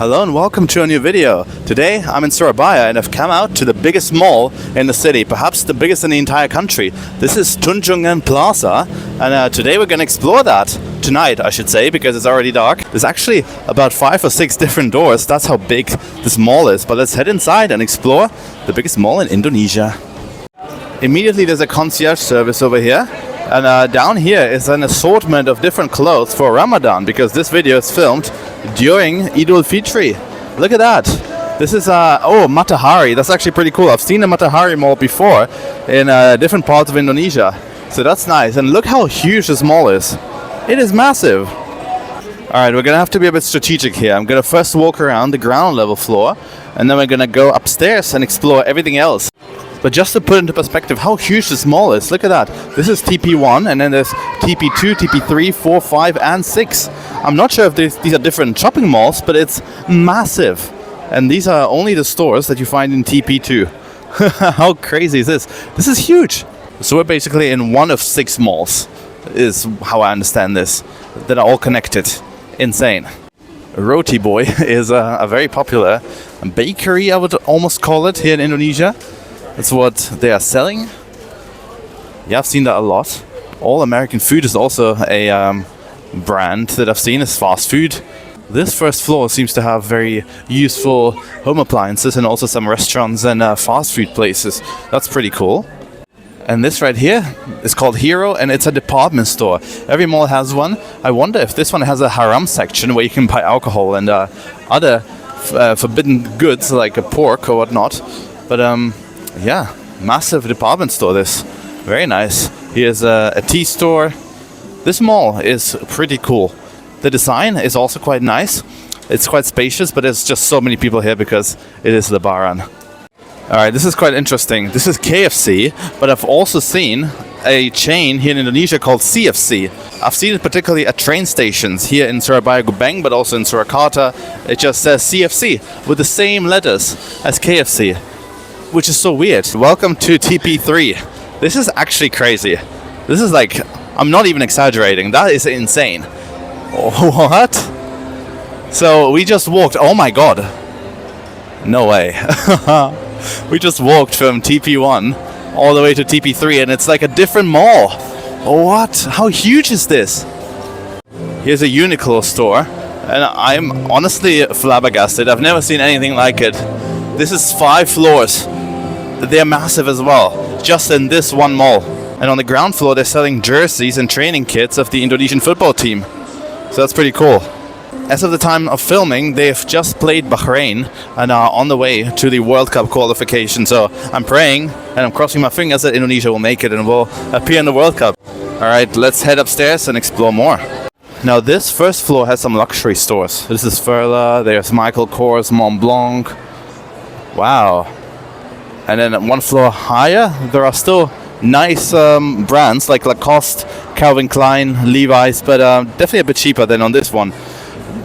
Hello and welcome to a new video. Today I'm in Surabaya and I've come out to the biggest mall in the city, perhaps the biggest in the entire country. This is Tunjungan Plaza and today we're gonna explore that. Tonight I should say, because it's already dark. There's actually about 5 or 6 different doors. That's how big this mall is. But let's head inside and explore the biggest mall in Indonesia. Immediately there's a concierge service over here. And down here is an assortment of different clothes for Ramadan, because this video is filmed during Idul Fitri. Look at that. This is, Matahari. That's actually pretty cool. I've seen a Matahari mall before in different parts of Indonesia. So that's nice. And look how huge this mall is. It is massive. Alright, we're going to have to be a bit strategic here. I'm going to first walk around the ground level floor, and then we're going to go upstairs and explore everything else. But just to put into perspective how huge this mall is, look at that. This is TP1, and then there's TP2, TP3, 4, 5, and 6. I'm not sure if these are different shopping malls, but it's massive. And these are only the stores that you find in TP2. How crazy is this? This is huge. So we're basically in one of 6 malls, is how I understand this, that are all connected. Insane. Roti Boy is a very popular bakery, I would almost call it, here in Indonesia. That's what they are selling. Yeah, I've seen that a lot. All American Food is also a brand that I've seen as fast food. This first floor seems to have very useful home appliances and also some restaurants and fast food places. That's pretty cool. And this right here is called Hero, and it's a department store. Every mall has one. I wonder if this one has a haram section where you can buy alcohol and other forbidden goods like a pork or whatnot. But yeah, massive department store this. Very nice. Here's a tea store. This mall is pretty cool. The design is also quite nice. It's quite spacious, but there's just so many people here because it is Lebaran. Alright, this is quite interesting. This is KFC, but I've also seen a chain here in Indonesia called CFC. I've seen it particularly at train stations here in Surabaya Gubeng, but also in Surakarta. It just says CFC with the same letters as KFC, which is so weird. Welcome to TP3. This is actually crazy. This is like, I'm not even exaggerating. That is insane. What? So we just walked, oh my god. No way. We just walked from TP1 all the way to TP3 and it's like a different mall. What? How huge is this? Here's a Uniqlo store and I'm honestly flabbergasted. I've never seen anything like it. This is 5 floors. They're massive as well, just in this one mall. And on the ground floor they're selling jerseys and training kits of the Indonesian football team. So that's pretty cool. As of the time of filming, they've just played Bahrain and are on the way to the World Cup qualification. So I'm praying and I'm crossing my fingers that Indonesia will make it and will appear in the World Cup. Alright, let's head upstairs and explore more. Now this first floor has some luxury stores. This is Furla, there's Michael Kors, Mont Blanc. Wow. And then one floor higher, there are still nice brands like Lacoste, Calvin Klein, Levi's, but definitely a bit cheaper than on this one.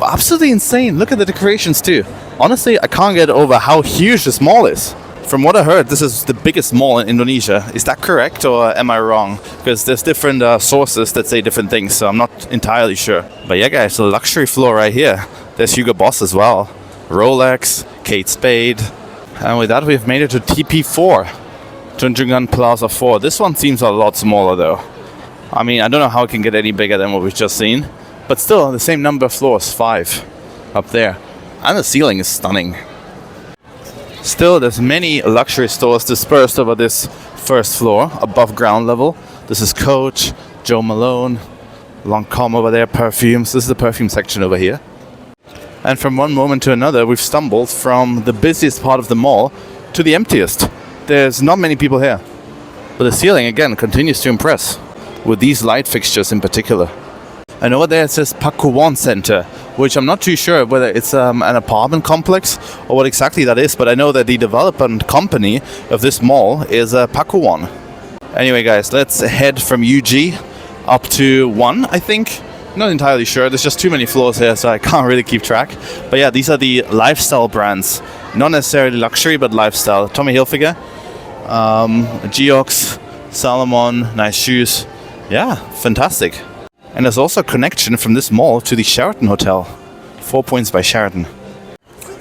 Absolutely insane. Look at the decorations too. Honestly, I can't get over how huge this mall is. From what I heard, this is the biggest mall in Indonesia. Is that correct or am I wrong? Because there's different sources that say different things, so I'm not entirely sure. But yeah guys, the luxury floor right here. There's Hugo Boss as well. Rolex, Kate Spade. And with that we've made it to TP4. Tunjungan Plaza 4. This one seems a lot smaller though. I mean, I don't know how it can get any bigger than what we've just seen. But still, the same number of floors, 5 up there. And the ceiling is stunning. Still, there's many luxury stores dispersed over this first floor, above ground level. This is Coach, Joe Malone, Lancome over there, perfumes. This is the perfume section over here. And from one moment to another, we've stumbled from the busiest part of the mall to the emptiest. There's not many people here. But the ceiling, again, continues to impress, with these light fixtures in particular. And over there it says Pakuwon Center, which I'm not too sure whether it's an apartment complex or what exactly that is, but I know that the development company of this mall is Pakuwon. Anyway guys, let's head from UG up to 1, I think. Not entirely sure, there's just too many floors here so I can't really keep track. But yeah, these are the lifestyle brands. Not necessarily luxury, but lifestyle. Tommy Hilfiger, Geox, Salomon, nice shoes. Yeah, fantastic. And there's also a connection from this mall to the Sheraton Hotel. 4 Points by Sheraton.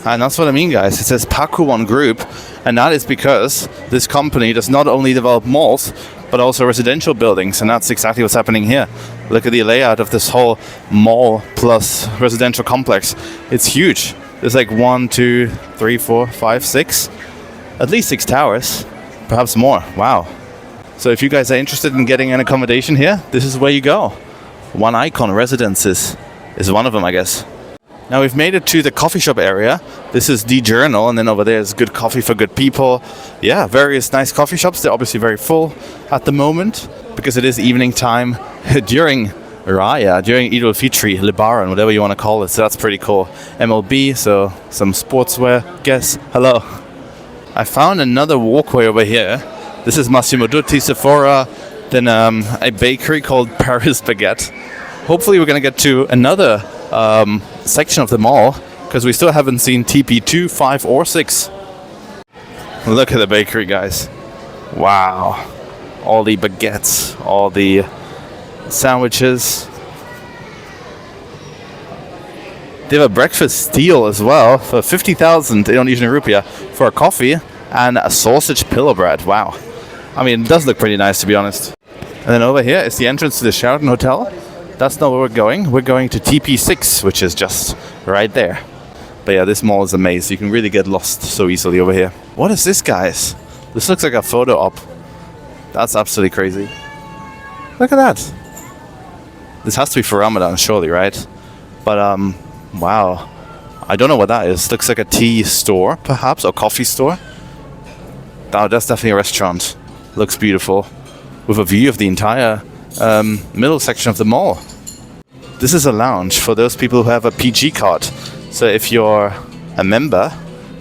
And that's what I mean, guys. It says Pakuwon Group, and that is because this company does not only develop malls, but also residential buildings, and that's exactly what's happening here. Look at the layout of this whole mall plus residential complex. It's huge. There's like 1, 2, 3, 4, 5, 6, at least 6 towers, perhaps more. Wow. So if you guys are interested in getting an accommodation here, this is where you go. One Icon Residences is one of them, I guess. Now we've made it to the coffee shop area. This is The Journal, and then over there is Good Coffee for Good People. Yeah, various nice coffee shops. They're obviously very full at the moment because it is evening time during Raya, during Idul Fitri, Lebaran, whatever you want to call it. So that's pretty cool. MLB, so some sportswear. Guess, hello. I found another walkway over here. This is Massimo Dutti, Sephora, then a bakery called Paris Baguette. Hopefully we're going to get to another section of the mall, because we still haven't seen TP2, 5, or 6. Look at the bakery, guys. Wow. All the baguettes, all the sandwiches. They have a breakfast deal as well for 50,000 Indonesian rupiah for a coffee and a sausage pillow bread. Wow. I mean, it does look pretty nice, to be honest. And then over here is the entrance to the Sheraton Hotel. That's not where we're going. We're going to TP6, which is just right there. But yeah, this mall is a maze. You can really get lost so easily over here. What is this, guys? This looks like a photo op. That's absolutely crazy. Look at that. This has to be for Ramadan, surely, right? But, wow. I don't know what that is. Looks like a tea store, perhaps, or coffee store. Oh, that's definitely a restaurant. Looks beautiful. With a view of the entire middle section of the mall. This is a lounge for those people who have a PG card. So if you're a member,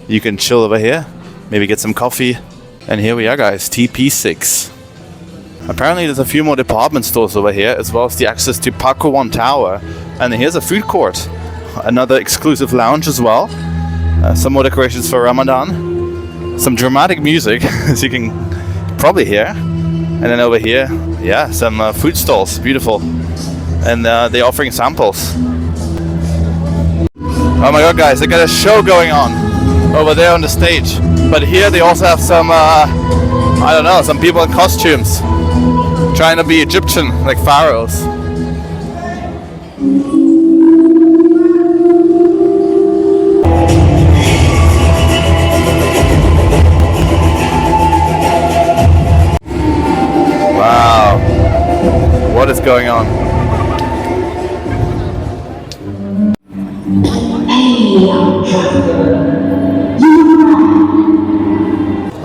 you can chill over here, maybe get some coffee. And here we are, guys, TP6. Apparently there's a few more department stores over here, as well as the access to Pakuwon Tower. And here's a food court. Another exclusive lounge as well. Some more decorations for Ramadan. Some dramatic music, as you can probably hear. And then over here, yeah, some food stalls. Beautiful. And they're offering samples. Oh my god, guys, they got a show going on over there on the stage. But here they also have some, I don't know, some people in costumes trying to be Egyptian, like pharaohs. Wow. What is going on?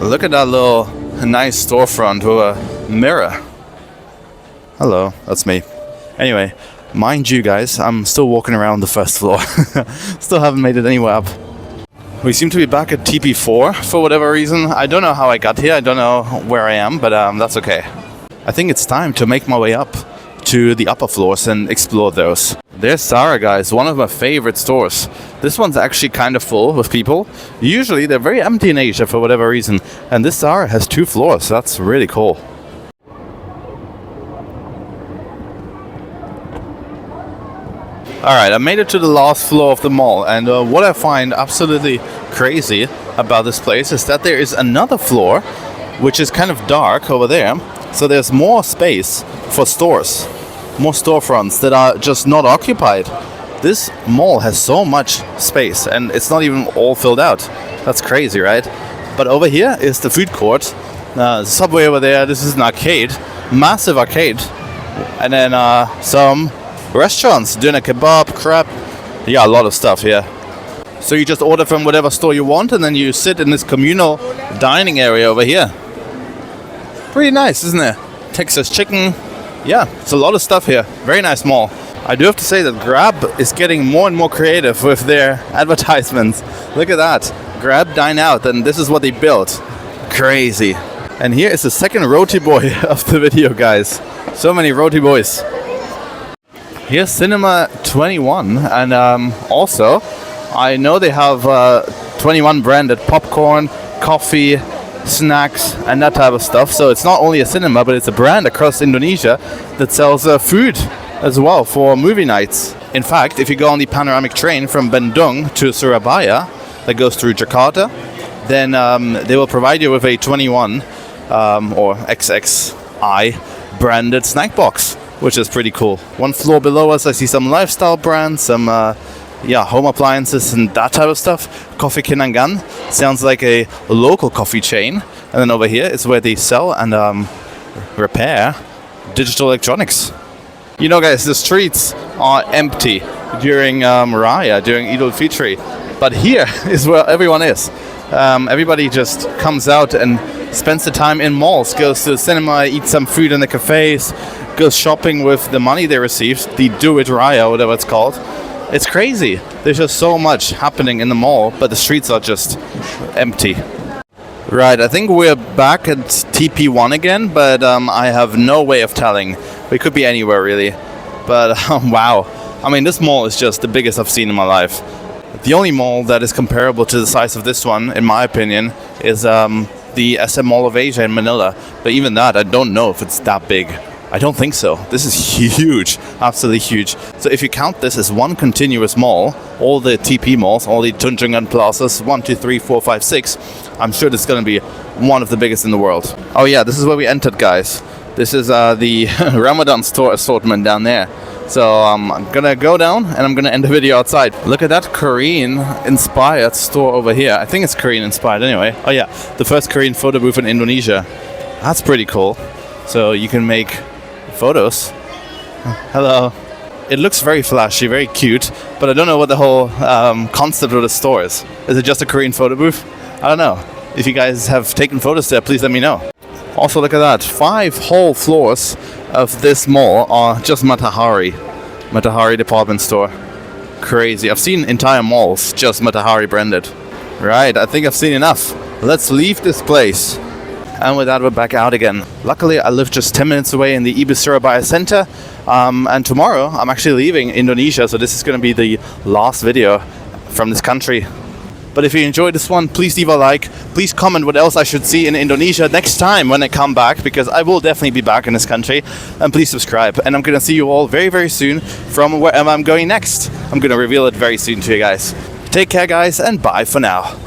Look at that little nice storefront with a mirror. Hello, that's me. Anyway, mind you guys, I'm still walking around the first floor. Still haven't made it anywhere up. We seem to be back at TP4 for whatever reason. I don't know how I got here. I don't know where I am, but that's okay. I think it's time to make my way up to the upper floors and explore those. There's Zara, guys, one of my favorite stores. This one's actually kind of full with people. Usually they're very empty in Asia for whatever reason. And this Zara has 2 floors. That's really cool. Alright, I made it to the last floor of the mall. And what I find absolutely crazy about this place is that there is another floor, which is kind of dark over there. So there's more space for stores, more storefronts that are just not occupied. This mall has so much space and it's not even all filled out. That's crazy, right? But over here is the food court. Subway over there, this is an arcade, massive arcade. And then some restaurants, doner kebab, crepe. Yeah, a lot of stuff here. So you just order from whatever store you want and then you sit in this communal dining area over here. Pretty nice, isn't it? Texas chicken. Yeah, it's a lot of stuff here. Very nice mall. I do have to say that Grab is getting more and more creative with their advertisements. Look at that. Grab, dine out, and this is what they built. Crazy. And here is the second roti boy of the video, guys. So many roti boys. Here's Cinema 21, and also I know they have 21 branded popcorn, coffee, snacks and that type of stuff. So it's not only a cinema, but it's a brand across Indonesia that sells food as well for movie nights. In fact, if you go on the panoramic train from Bandung to Surabaya, that goes through Jakarta. Then they will provide you with a 21 or XXI branded snack box, which is pretty cool. One floor below us, I see some lifestyle brands, some home appliances and that type of stuff. Coffee Kinangan sounds like a local coffee chain. And then over here is where they sell and repair digital electronics. You know, guys, the streets are empty during Raya, during Eid al-Fitr. But here is where everyone is. Everybody just comes out and spends the time in malls, goes to the cinema, eats some food in the cafes, goes shopping with the money they received, the Do It Raya, whatever it's called. It's crazy. There's just so much happening in the mall, but the streets are just empty. Right, I think we're back at TP1 again, but I have no way of telling. We could be anywhere, really. But wow. I mean, this mall is just the biggest I've seen in my life. The only mall that is comparable to the size of this one, in my opinion, is the SM Mall of Asia in Manila. But even that, I don't know if it's that big. I don't think so. This is huge, absolutely huge. So if you count this as one continuous mall, all the TP malls, all the Tunjungan Plazas, 1, 2, 3, 4, 5, 6, I'm sure this is going to be one of the biggest in the world. Oh yeah, this is where we entered, guys. This is the Ramadan store assortment down there. So I'm gonna go down and I'm gonna end the video outside. Look at that Korean-inspired store over here. I think it's Korean-inspired anyway. Oh yeah, the first Korean photo booth in Indonesia. That's pretty cool. So you can make photos. Hello. It looks very flashy, very cute, but I don't know what the whole concept of the store is. Is it just a Korean photo booth? I don't know. If you guys have taken photos there, please let me know. Also, look at that. 5 whole floors of this mall are just Matahari department store. Crazy. I've seen entire malls just Matahari branded. Right, I think I've seen enough. Let's leave this place. And with that, we're back out again. Luckily, I live just 10 minutes away in the Ibis Surabaya center. And tomorrow, I'm actually leaving Indonesia, so this is going to be the last video from this country. But if you enjoyed this one, please leave a like. Please comment what else I should see in Indonesia next time when I come back, because I will definitely be back in this country. And please subscribe. And I'm going to see you all very, very soon from wherever I'm going next. I'm going to reveal it very soon to you guys. Take care, guys, and bye for now.